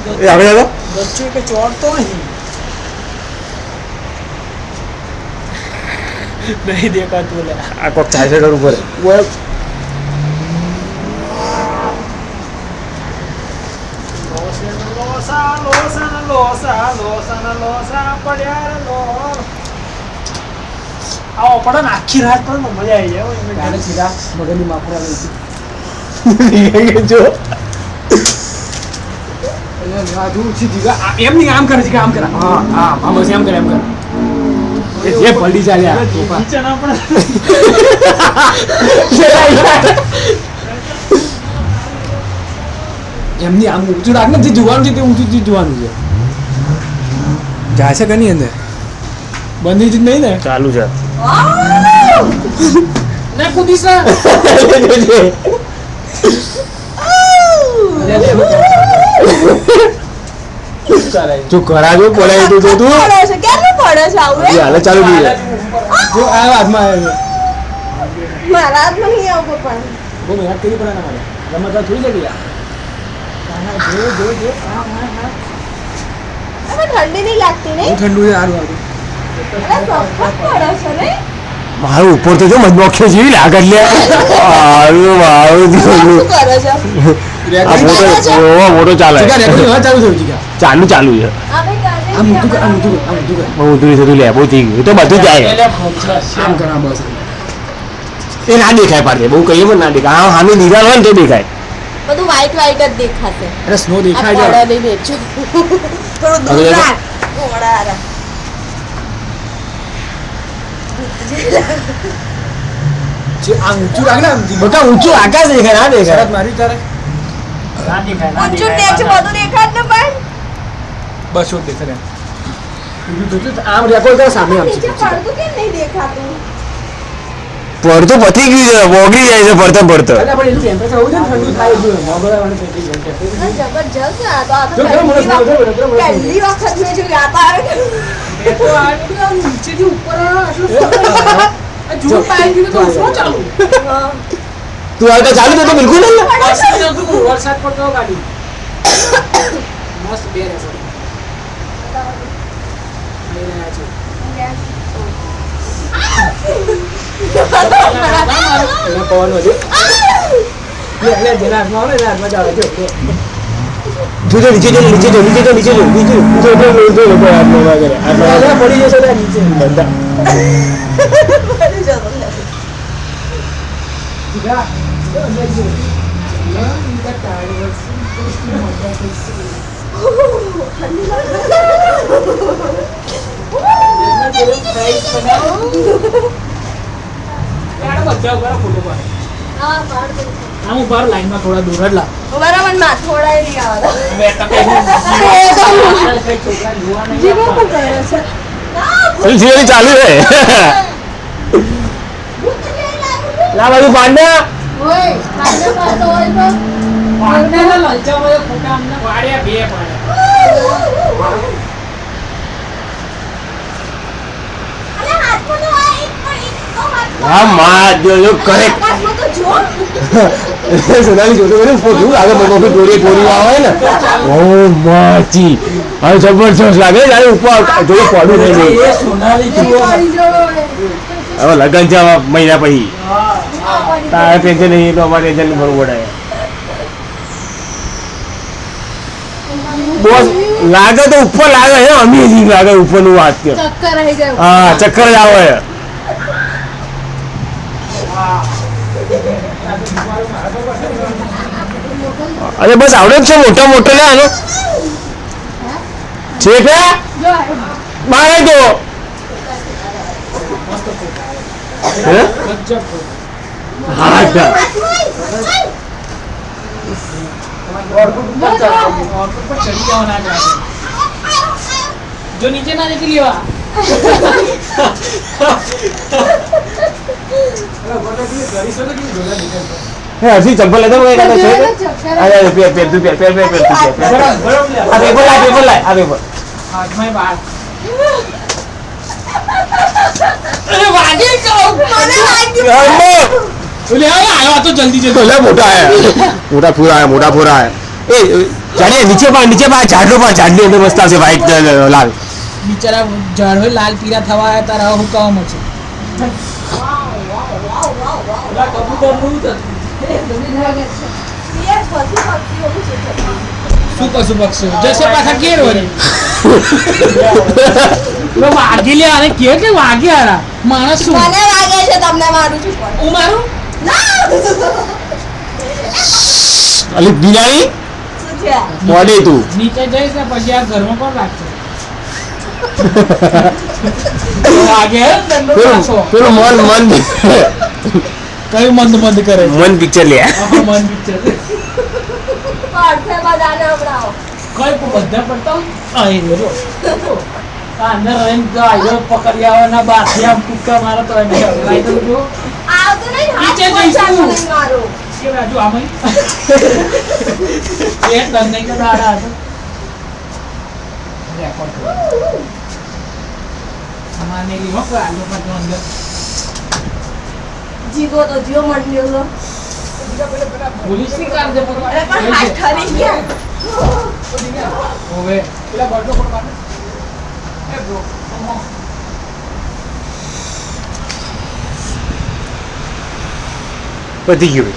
એ આગળ ચાલો बच्चों के चोट तो नहीं देखा तू ले આ કોક ચાલશે કર ઉપર वो आओ पड़ा ना आखी रात पर मजा आई जाए इनमें गाने सीधा मगनी माफरा गई જો राजू सीधा एम नहीं काम कर काम करा हां हां हम बस एम कर ये पलटी चाले नीचे ना पड़ा એમની આમ ઊંચું રાખ ને જે જોવાનું છે તે ઊંચું જ જોવાનું છે જાય છે કે નહીં અંદર બંધી જ નહીં ને ચાલુ છે ને કૂદી છે જો કરાજો પડે તો જો તું પડે છે ક્યારે પડે છે આવું હાલે ચાલુ થઈ જાય જો આ હાથમાં આવ્યો મારા હાથમાં નહીં આવું પણ બહુ મહેનત કરી પડે ને મારે રમત થોડી જગ્યા જો જો જો હા હા હા હવે ઠંડી નહીં લાગતી નહીં ઠંડુ છે સારું અરે સખત પડે છે નહીં મારું ઉપર તો જો મધમાખીઓ જેવી લાગે લે મારું મારું શું કરે છે આ મોટો ચાલે ચાલુ થયું છે ચાલુ ચાલુ છે હવે કાલે આ મોટું કર આ મોટું કર આ મોટું કર બહુ દૂર થતું લે બહુ થઈ ગયું તો બધું જાય આમ કરા બસ એ ના દેખાય પાડે બહુ કહીએ પણ ના દેખાય હા હામી દિવાલ હોય ને તો દેખાય બધું વ્હાઈટ વ્હાઈટ જ દેખાશે અરે સ્નો આ દેખાય પડે છે નહીં દેખજો થોડું દૂર રાખ ઓડા રા જે આ ઊંચું રાખ ને આમ બકા ઊંચું આકાશ દેખાય ના દેખાય શરત મારી તારે ના દેખાય ઊંચું ટેચ બધું દેખાય ને પણ બસ શું દેખાય આમ રેકોર્ડ કર સામે આમ નીચે પડતું કેમ નહીં દેખાતું પડતો પતી ગયું છે બોગી જાય છે પડતો પડતો અરે પણ એનું ટેમ્પરેચર હોવું છે ને ઠંડુ થાય જો મોગળાવાનું ટેમ્પરેચર જબરજસ્ત આ તો જો ઘણો મને સ્નો છે પહેલી વખત મેં જોયું આ તો આવે તો આ નીચેથી ઉપર આટલું જો પાઈ દીધું તો શું ચાલુ તું આ ચાલુ તો બિલકુલ નહીં વરસાદ પડતો ગાડી મસ્ત બે રહેશે પવન વધે એટલે જેના હાથમાં આવે ને હાથમાં જ આવે જો જો નીચે જો નીચે જો નીચે જો નીચે જો નીચે જો લોકો હાથમાં વાગે આ પડી જશે ને નીચે બધા પડી જતો લે સીધા અંદર જો ઈકા ટાયર્સ આમ ઉપર લાઈનમાં થોડા દૂર જ લા બરાબર ના થોડા નહીં આવતા જીવો પણ કરે છે સીધી ચાલુ છે લા બાજુ પાંડા ઓય કાંડે પાતો હોય તો પાંડાના લલચામાં ફોટા અમને વાડ્યા બે પાડ્યા અરે હાથમાં તો આ એક પણ એક તો હાથ હા માં જો કરેક્ટ હાથમાં તો જો સોનાલી જોતો મને ફોટો આગળ મને ગોરી ગોરી આવે ને ઓ માચી આ જબરજસ્ત લાગે જાય ઉપર જોડે પડું નહીં એ સોનાલી પડી જો હવે લગન છે મહિના પછી તારે ટેન્શન નહીં તો અમારે ટેન્શન ભરવું પડે બોસ લાગે તો ઉપર લાગે છે અમેઝિંગ લાગે ઉપરનું વાત કે ચક્કર આવી જાય હા ચક્કર જ આવે અરે બસ આવડે જ છે મોટા મોટો લે આનો છે કે મારે તો હે હા जो नीचे ना देख लिया હે હજી ચંપલ લેતો હોય કાકા છે અરે પેર પેર તું પેર પેર પેર પેર તું પેર આ પેપર લાય આ પેપર हाथ में बात અરે વાગે કહો મને વાગ્યું बोले आया तो जल्दी जल्दी तो ले मोटा है मोटा पूरा है ए જાણે નીચે ઝાડની અંદર મસ્ત આવશે વ્હાઈટ લાલ બિચારા ઝાડ હોય લાલ પીળા થવા આવ્યા તારા હું કામ છે વાવ શું કશું પક્ષી જશે પાછા કેર વળી વાગી લે અને કે વાગ્યા માણસ શું મને લાગે છે તમને મારું છું હું મારું અલી બિલાડી શું છે મોડે તું નીચે જઈશ ને પછી આ ઘરમાં કોણ રાખશે વાગે પેલું મન કયું મંદ કરે મન પિક્ચર લે મન પિક્ચર પાડશે બધાને હમણાં કઈ બધા પડતા અહીં જો અંદર રહીને ગાયો પકડી આવવાના બાથી આમ કૂદકા મારો તો એને લાઈ દઉં જો આવતું નહીં હાથ નીચે પર ચાલુ જઈશું. નહીં મારું કે બાજુ આમ એ તને કે દાડા હતો રેકોર્ડ કરો અમાને લીધો કે આલો પાછો અંદર જીગો તો જીઓ મંડ્યો પોલીસ ની કાર દે પર અરે પણ હાથ ઠરી ગયા હવે પેલા બળતો પર પાડે એ બ્રો પતી ગયું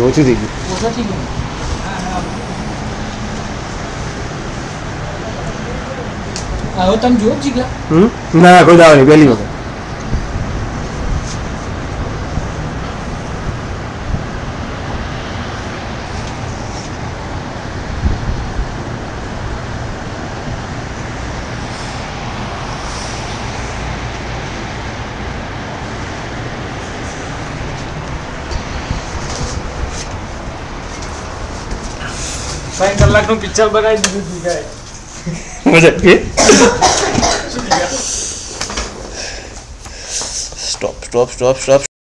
ઓછું થઈ ગયું ઓછો થઈ ગયો હવે તમે જો જીગા ના કોઈ દાવ નહીં પહેલી વખત કલાકનું પિક્ચર બનાવી દીધું જીગાએ મજા કે સ્ટોપ